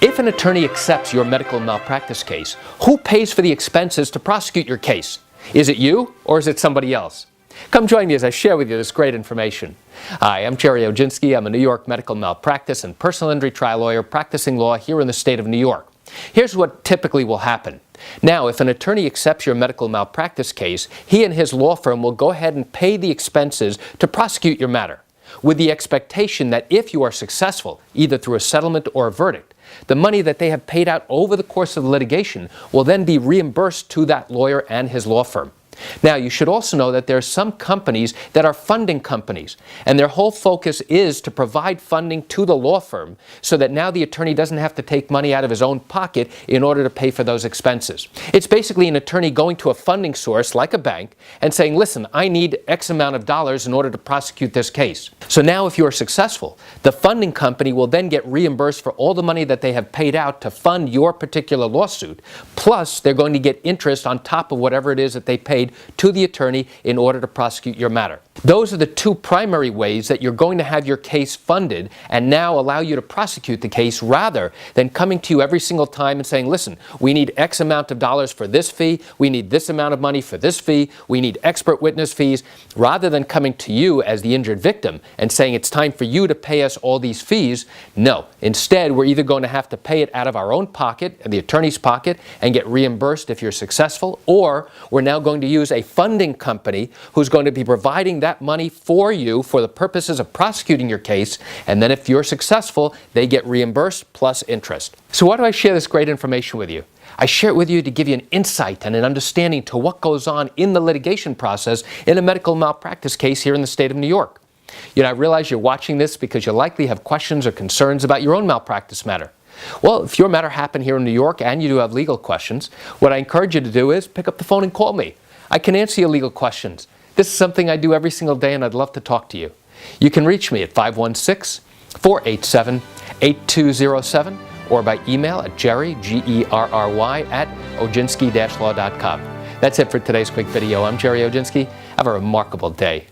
If an attorney accepts your medical malpractice case, who pays for the expenses to prosecute your case? Is it you or is it somebody else? Come join me as I share with you this great information. Hi, I'm Gerry Oginski. I'm a New York medical malpractice and personal injury trial lawyer practicing law here in the state of New York. Here's what typically will happen. Now, if an attorney accepts your medical malpractice case, he and his law firm will go ahead and pay the expenses to prosecute your matter, with the expectation that if you are successful, either through a settlement or a verdict, the money that they have paid out over the course of the litigation will then be reimbursed to that lawyer and his law firm. Now, you should also know that there are some companies that are funding companies, and their whole focus is to provide funding to the law firm so that now the attorney doesn't have to take money out of his own pocket in order to pay for those expenses. It's basically an attorney going to a funding source like a bank and saying, listen, I need X amount of dollars in order to prosecute this case. So now if you are successful, the funding company will then get reimbursed for all the money that they have paid out to fund your particular lawsuit, plus they're going to get interest on top of whatever it is that they paid to the attorney in order to prosecute your matter. Those are the two primary ways that you're going to have your case funded and now allow you to prosecute the case, rather than coming to you every single time and saying, listen, we need X amount of dollars for this fee, we need this amount of money for this fee, we need expert witness fees. Rather than coming to you as the injured victim and saying it's time for you to pay us all these fees, no. Instead, we're either going to have to pay it out of our own pocket, the attorney's pocket, and get reimbursed if you're successful, or we're now going to use a funding company who's going to be providing that money for you for the purposes of prosecuting your case, and then if you're successful, they get reimbursed plus interest. So why do I share this great information with you? I share it with you to give you an insight and an understanding to what goes on in the litigation process in a medical malpractice case here in the state of New York. I realize you're watching this because you likely have questions or concerns about your own malpractice matter. Well, if your matter happened here in New York and you do have legal questions, what I encourage you to do is pick up the phone and call me. I can answer your legal questions. This is something I do every single day, and I'd love to talk to you. You can reach me at 516-487-8207 or by email at Gerry, Gerry, at oginski-law.com. That's it for today's quick video. I'm Gerry Oginski. Have a remarkable day.